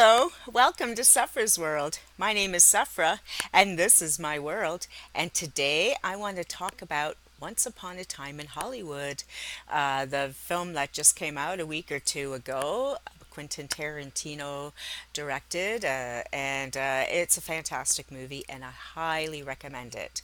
Hello, welcome to Safra's World. My name is Safra, and this is my world. And today I want to talk about Once Upon a Time in Hollywood, the film that just came out a week or two ago. Quentin Tarantino directed, and it's a fantastic movie, and I highly recommend it.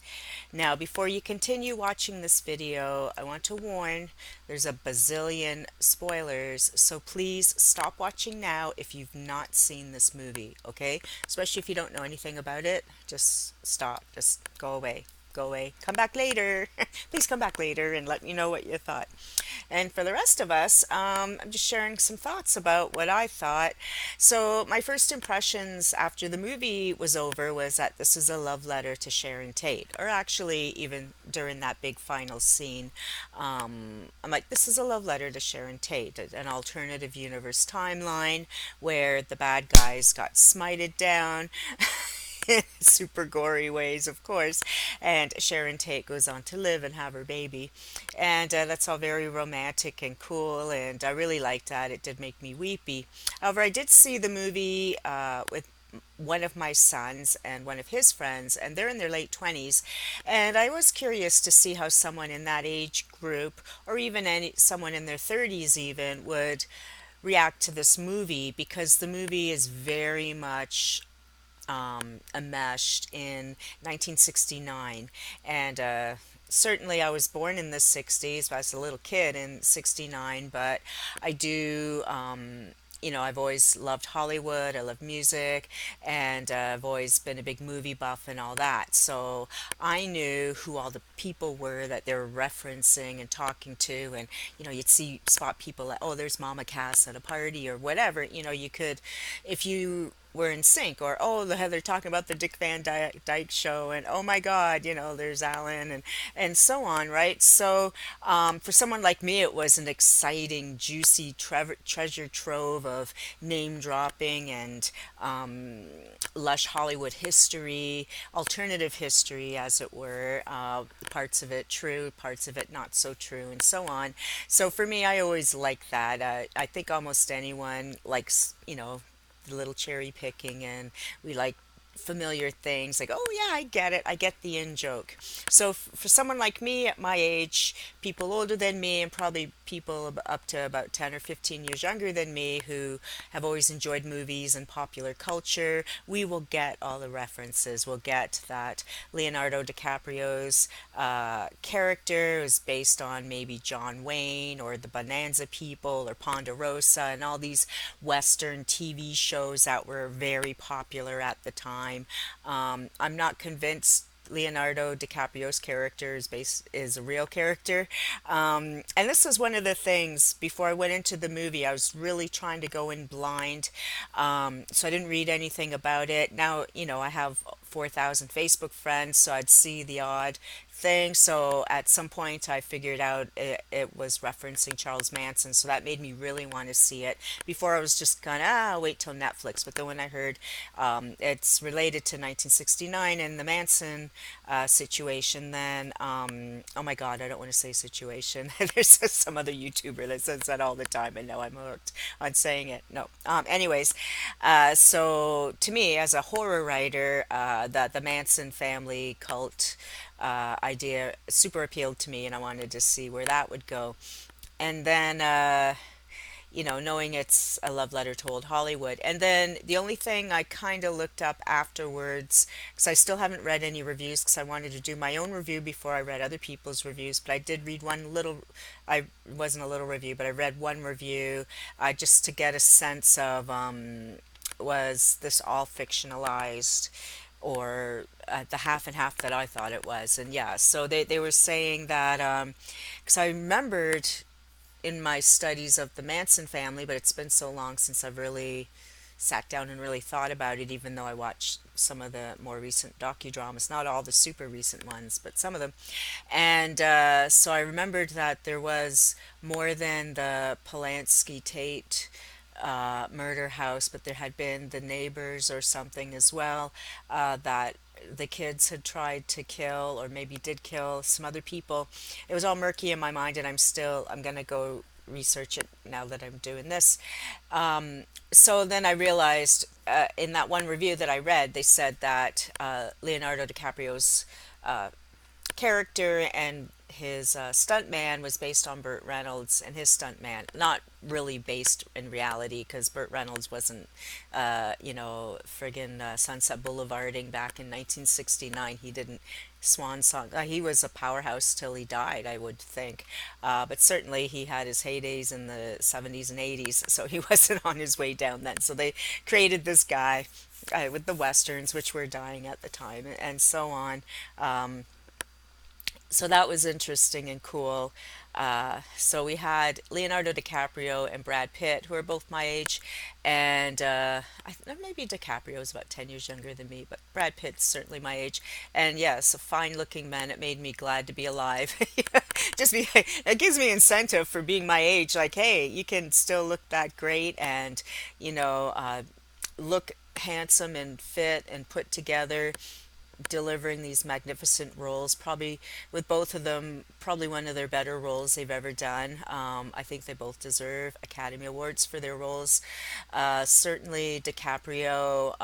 Now, before you continue watching this video, I want to warn there's a bazillion spoilers, so please stop watching now if you've not seen this movie, okay? Especially if you don't know anything about it, just stop, just go away. Go away. Come back later. Please come back later and let me know what you thought. And for the rest of us, I'm just sharing some thoughts about what I thought. So, my first impressions after the movie was over was that this is a love letter to Sharon Tate, or actually, even during that big final scene, I'm like, this is a love letter to Sharon Tate, an alternative universe timeline where the bad guys got smited down. Super gory ways, of course. And Sharon Tate goes on to live and have her baby. And that's all very romantic and cool. And I really liked that. It did make me weepy. However, I did see the movie with one of my sons and one of his friends, and they're in their late 20s. And I was curious to see how someone in that age group, or even someone in their 30s even, would react to this movie because the movie is very much enmeshed in 1969. And certainly I was born in the 60s, but I was a little kid in 69. But I do, I've always loved Hollywood. I love music, and I've always been a big movie buff and all that. So I knew who all the people were that they were referencing and talking to. And, you'd spot people like, oh, there's Mama Cass at a party or whatever. You could, if you were in sync, or oh, they're talking about the Dick Van Dyke Show, and oh my God, there's Alan, and so on, right? So for someone like me, it was an exciting, juicy treasure trove of name dropping and lush Hollywood history, alternative history, as it were. Parts of it true, parts of it not so true, and so on. So for me, I always like that. I think almost anyone likes, the little cherry picking, and we like familiar things like, oh yeah, I get it, I get the in joke. So for someone like me at my age, people older than me, and probably people up to about 10 or 15 years younger than me who have always enjoyed movies and popular culture, we will get all the references. We'll get that Leonardo DiCaprio's character is based on maybe John Wayne or the Bonanza People or Ponderosa and all these Western TV shows that were very popular at the time. I'm not convinced Leonardo DiCaprio's character is a real character. And this was one of the things before I went into the movie. I was really trying to go in blind, so I didn't read anything about it. Now, I have 4,000 Facebook friends, so I'd see the odd thing. So at some point, I figured out it was referencing Charles Manson, so that made me really want to see it. Before I was just kind of wait till Netflix, but then when I heard it's related to 1969 and the Manson situation, then oh my God, I don't want to say situation. There's some other YouTuber that says that all the time, and now I'm hooked on saying it. No. Anyways, so to me, as a horror writer, the Manson family cult idea super appealed to me, and I wanted to see where that would go. And then, knowing it's a love letter to old Hollywood. And then the only thing I kind of looked up afterwards, because I still haven't read any reviews, because I wanted to do my own review before I read other people's reviews, but I did read one little, I wasn't a little review, but I read one review just to get a sense of was this all fictionalized, or the half and half that I thought it was. And yeah, so they were saying that, because I remembered in my studies of the Manson family, but it's been so long since I've really sat down and really thought about it, even though I watched some of the more recent docudramas, not all the super recent ones, but some of them. And so I remembered that there was more than the Polanski Tate murder house, but there had been the neighbors or something as well, that the kids had tried to kill or maybe did kill some other people. It was all murky in my mind, and I'm gonna go research it now that I'm doing this. So then I realized in that one review that I read, they said that Leonardo DiCaprio's character and his stuntman was based on Burt Reynolds and his stuntman. Not really based in reality because Burt Reynolds wasn't, friggin' Sunset Boulevarding back in 1969. He didn't swan song. He was a powerhouse till he died, I would think. But certainly he had his heydays in the 70s and 80s, so he wasn't on his way down then. So they created this guy with the westerns, which were dying at the time, and so on. So that was interesting and cool. So we had Leonardo DiCaprio and Brad Pitt, who are both my age, and maybe DiCaprio is about 10 years younger than me, but Brad Pitt's certainly my age. And yes, a fine-looking man. It made me glad to be alive. It gives me incentive for being my age. Like, hey, you can still look that great, and you know, look handsome and fit and put together, delivering these magnificent roles. Probably with both of them, probably one of their better roles they've ever done. I think they both deserve Academy Awards for their roles. Certainly DiCaprio.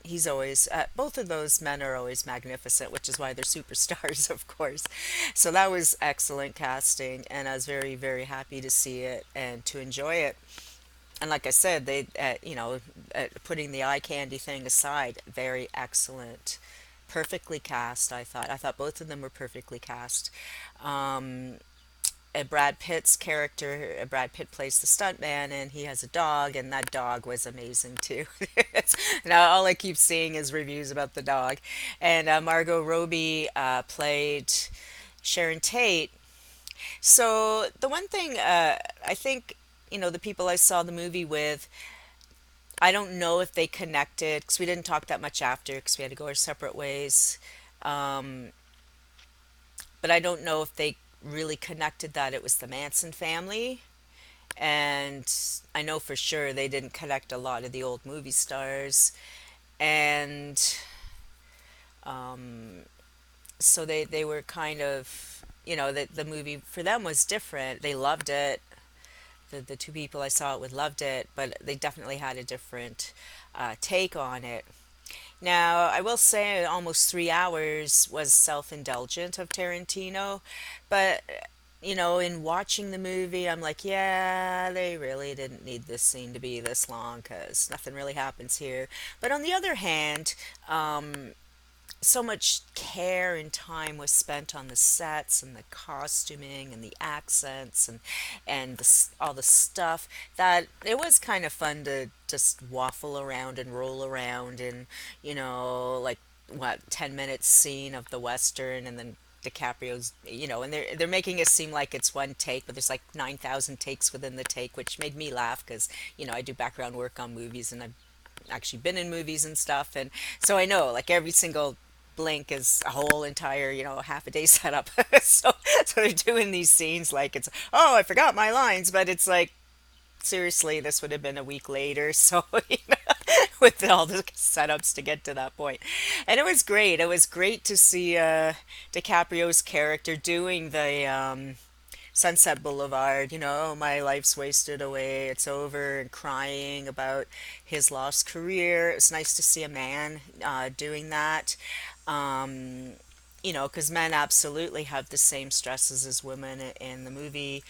He's always both of those men are always magnificent, which is why they're superstars, of course. So that was excellent casting, and I was very, very happy to see it and to enjoy it. And like I said, putting the eye candy thing aside, very excellent, perfectly cast. I thought both of them were perfectly cast. Um, Brad Pitt's character, Brad Pitt plays the stuntman, and he has a dog, and that dog was amazing too. Now all I keep seeing is reviews about the dog, and Margot Robbie played Sharon Tate. So the one thing I think, the people I saw the movie with, I don't know if they connected because we didn't talk that much after because we had to go our separate ways. Um, but I don't know if they really connected that it was the Manson family. And I know for sure they didn't connect a lot of the old movie stars. And so they were kind of, the movie for them was different. They loved it. The two people I saw it with loved it, but they definitely had a different take on it. Now, I will say almost 3 hours was self-indulgent of Tarantino, but in watching the movie, I'm like, yeah, they really didn't need this scene to be this long because nothing really happens here. But on the other hand, so much care and time was spent on the sets and the costuming and the accents and all the stuff that it was kind of fun to just waffle around and roll around in, like what 10 minutes scene of the western, and then DiCaprio's, and they're making it seem like it's one take, but there's like 9,000 takes within the take, which made me laugh because I do background work on movies, and I've actually been in movies and stuff, and so I know like every single blink is a whole entire half a day setup. So they're doing these scenes like it's, oh, I forgot my lines, but it's like seriously, this would have been a week later. So with all the setups to get to that point, and it was great. It was great to see DiCaprio's character doing the Sunset Boulevard, "Oh, my life's wasted away, it's over," and crying about his lost career. It's nice to see a man doing that. Um, because men absolutely have the same stresses as women in the movie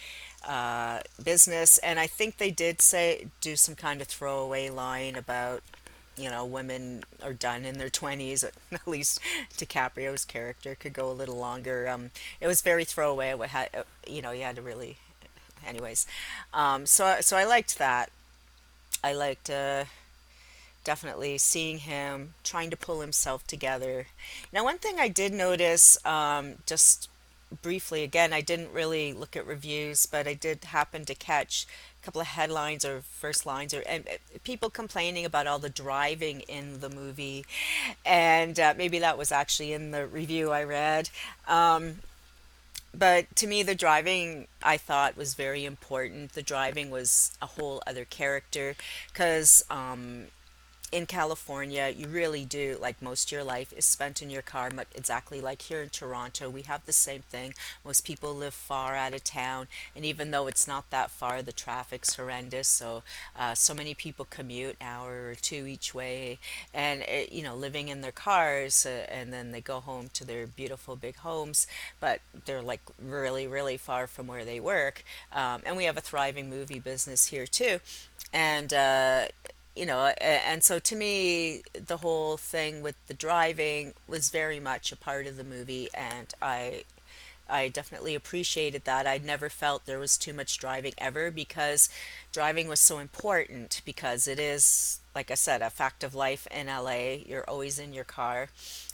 business. And I think they did do some kind of throwaway line about, women are done in their 20s. At least DiCaprio's character could go a little longer. It was very throwaway. You had to really, anyways. So I liked that. I liked definitely seeing him trying to pull himself together. Now, one thing I did notice, just briefly, again, I didn't really look at reviews, but I did happen to catch a couple of headlines or first lines, or and people complaining about all the driving in the movie, and maybe that was actually in the review I read. But to me, the driving I thought was very important. The driving was a whole other character because in California, you really do, like most of your life is spent in your car, exactly like here in Toronto. We have the same thing. Most people live far out of town, and even though it's not that far, the traffic's horrendous. So, so many people commute an hour or two each way, and living in their cars, and then they go home to their beautiful big homes, but they're like really, really far from where they work. And we have a thriving movie business here too, and and so to me the whole thing with the driving was very much a part of the movie, and I definitely appreciated that. I never felt there was too much driving ever, because driving was so important, because it is, like I said, a fact of life in LA. You're always in your car,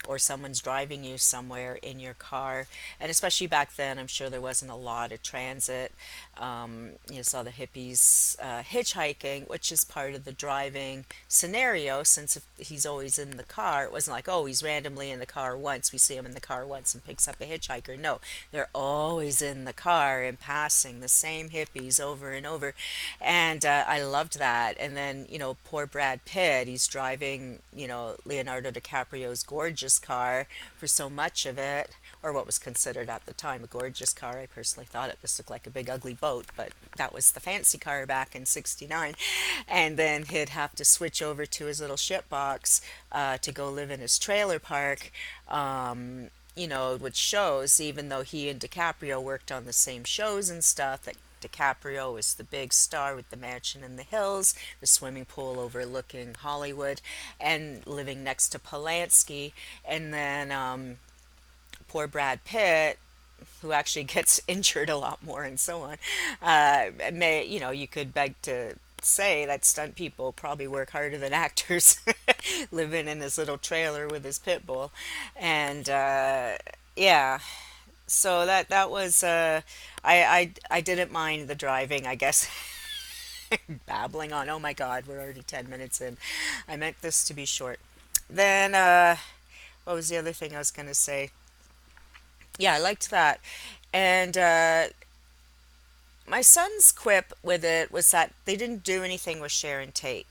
or someone's driving you somewhere in your car. And especially back then, I'm sure there wasn't a lot of transit. You saw the hippies hitchhiking, which is part of the driving scenario, since if he's always in the car, it wasn't like, oh, he's randomly in the car once. We see him in the car once and picks up a hitchhiker. No, they're always in the car and passing the same hippies over and over. And I loved that. And then, poor Brad Pitt, he's driving, Leonardo DiCaprio's gorgeous car for so much of it, or what was considered at the time a gorgeous car. I personally thought it just looked like a big ugly boat, but that was the fancy car back in '69. And then he'd have to switch over to his little ship box to go live in his trailer park. Which shows, even though he and DiCaprio worked on the same shows and stuff, that DiCaprio was the big star with the mansion in the hills, the swimming pool overlooking Hollywood, and living next to Polanski. And then poor Brad Pitt, who actually gets injured a lot more and so on, you could beg to say that stunt people probably work harder than actors living in his little trailer with his pit bull. And yeah, so that was I didn't mind the driving, I guess. Babbling on. Oh my God, we're already 10 minutes in. I meant this to be short. Then what was the other thing I was going to say? Yeah, I liked that. And my son's quip with it was that they didn't do anything with Sharon Tate.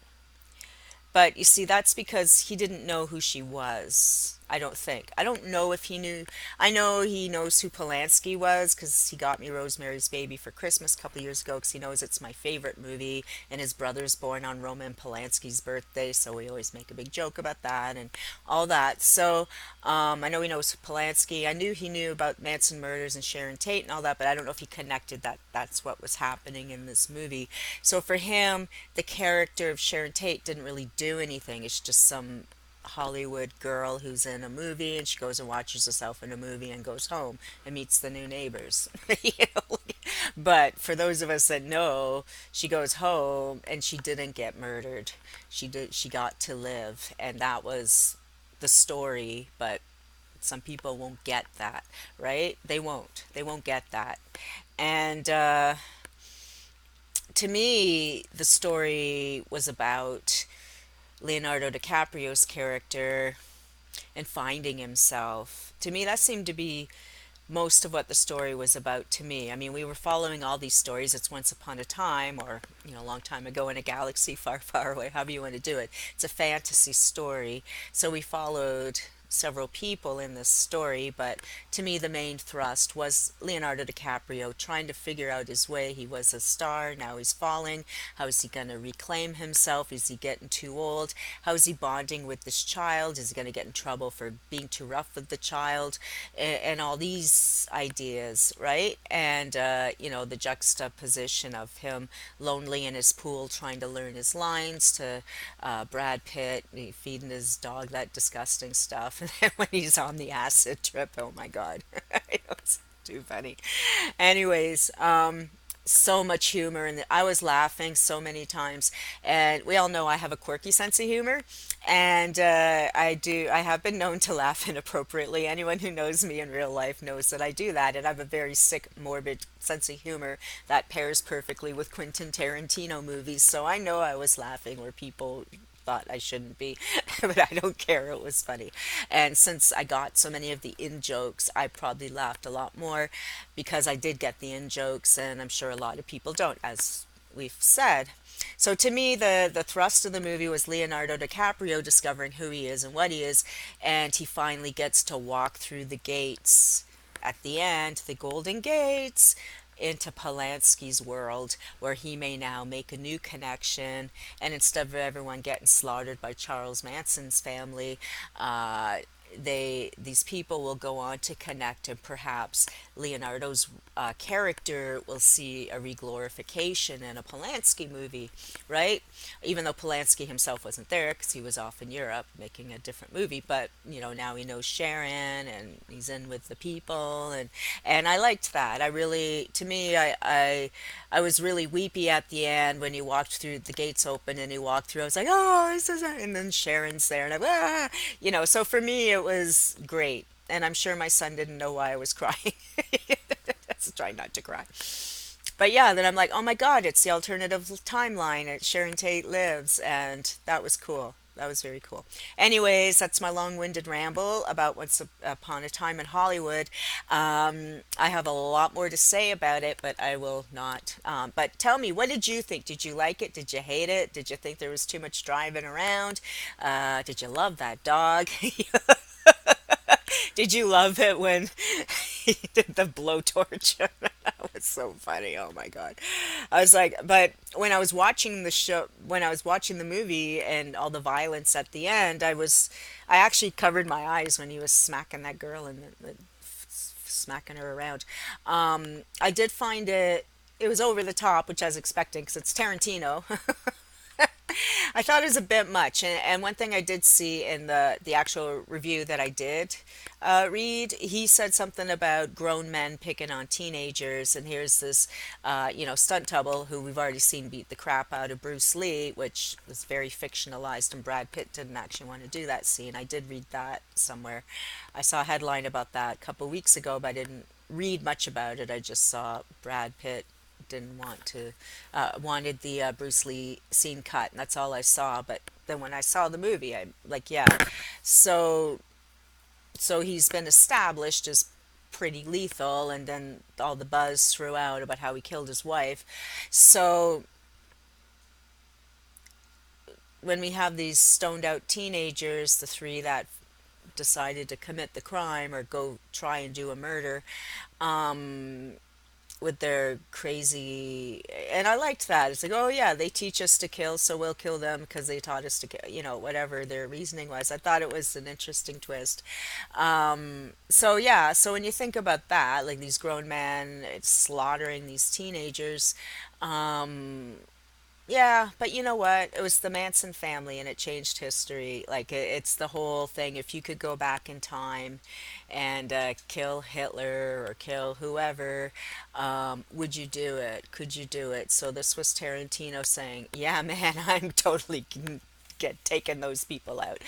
But you see, that's because he didn't know who she was. I don't think. I don't know if he knew. I know he knows who Polanski was because he got me Rosemary's Baby for Christmas a couple years ago, because he knows it's my favorite movie, and his brother's born on Roman Polanski's birthday, so we always make a big joke about that and all that. So I know he knows Polanski. I knew he knew about Manson murders and Sharon Tate and all that, but I don't know if he connected that that's what was happening in this movie. So for him, the character of Sharon Tate didn't really do anything. It's just some Hollywood girl who's in a movie, and she goes and watches herself in a movie and goes home and meets the new neighbors. you know? But for those of us that know, she goes home and she didn't get murdered. She got to live, and that was the story. But some people won't get that, right? They won't get that. And to me, the story was about Leonardo DiCaprio's character and finding himself. To me, that seemed to be most of what the story was about to me. I mean, we were following all these stories. It's once upon a time, or, a long time ago in a galaxy far, far away, however you want to do it. It's a fantasy story. So we followed several people in this story, but to me, the main thrust was Leonardo DiCaprio trying to figure out his way. He was a star, now he's falling. How is he going to reclaim himself? Is he getting too old? How is he bonding with this child? Is he going to get in trouble for being too rough with the child? And all these ideas, right? And, the juxtaposition of him lonely in his pool trying to learn his lines, to Brad Pitt feeding his dog that disgusting stuff. And then when he's on the acid trip, oh my God, it's too funny. Anyways, so much humor, and I was laughing so many times. And we all know I have a quirky sense of humor, and I have been known to laugh inappropriately. Anyone who knows me in real life knows that I do that, and I have a very sick, morbid sense of humor that pairs perfectly with Quentin Tarantino movies. So I know I was laughing where people thought I shouldn't be, but I don't care. It was funny. And since I got so many of the in jokes, I probably laughed a lot more because I did get the in jokes, and I'm sure a lot of people don't, as we've said. So to me, the thrust of the movie was Leonardo DiCaprio discovering who he is and what he is, and he finally gets to walk through the gates at the end, the Golden Gates, into Polanski's world, where he may now make a new connection. And instead of everyone getting slaughtered by Charles Manson's family, these people will go on to connect, and perhaps Leonardo's character will see a reglorification in a Polanski movie, right? Even though Polanski himself wasn't there because he was off in Europe making a different movie, but now he knows Sharon and he's in with the people, and I liked that. I really, to me, I was really weepy at the end when he walked through the gates open and he walked through. I was like, oh, this is it. And then Sharon's there, and so for me it was great. And I'm sure my son didn't know why I was crying. That's trying not to cry. But yeah, then I'm like, oh my God, it's the alternative timeline. It's Sharon Tate lives, and that was cool. That was very cool. Anyways, that's my long-winded ramble about Once Upon a Time in Hollywood. I have a lot more to say about it, but I will not. But tell me, what did you think? Did you like it? Did you hate it? Did you think there was too much driving around? Did you love that dog? Did you love it when he did the blowtorch? That was so funny. Oh my God. I was like, but when I was watching the show, when I was watching the movie and all the violence at the end, I actually covered my eyes when he was smacking that girl and smacking her around. I did find it was over the top, which I was expecting because it's Tarantino. I thought it was a bit much, and one thing I did see in the actual review that I did read, he said something about grown men picking on teenagers, and here's this, stunt double who we've already seen beat the crap out of Bruce Lee, which was very fictionalized, and Brad Pitt didn't actually want to do that scene. I did read that somewhere. I saw a headline about that a couple weeks ago, but I didn't read much about it. I just saw Brad Pitt didn't want to wanted the Bruce Lee scene cut, and that's all I saw. But then when I saw the movie, I'm like, yeah, so he's been established as pretty lethal, and then all the buzz throughout about how he killed his wife. So when we have these stoned out teenagers, the three that decided to commit the crime or go try and do a murder, um, with their crazy, and I liked that. It's like, oh yeah, they teach us to kill, so we'll kill them because they taught us to kill, whatever their reasoning was. I thought it was an interesting twist. So yeah, so when you think about that, like these grown men slaughtering these teenagers, um yeah, but you know what? It was the Manson family and it changed history. Like it's the whole thing. If you could go back in time and kill Hitler or kill whoever, would you do it? Could you do it? So this was Tarantino saying, "Yeah, man, I'm totally get taking those people out."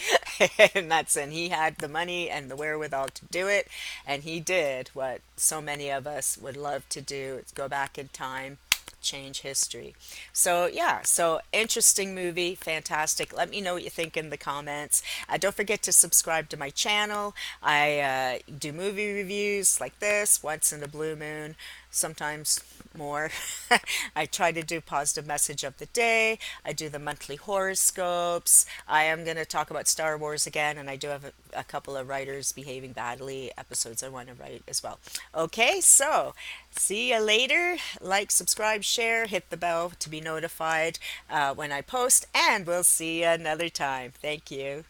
And he had the money and the wherewithal to do it, and he did what so many of us would love to do. It's go back in time, change history. So yeah, so interesting movie, fantastic. Let me know what you think in the comments. Don't forget to subscribe to my channel. I do movie reviews like this once in a blue moon, sometimes more. I try to do positive message of the day. I do the monthly horoscopes. I am going to talk about Star Wars again, and I do have a couple of writers behaving badly episodes I want to write as well. Okay, so see you later. Like, subscribe, share, hit the bell to be notified when I post, and we'll see you another time. Thank you.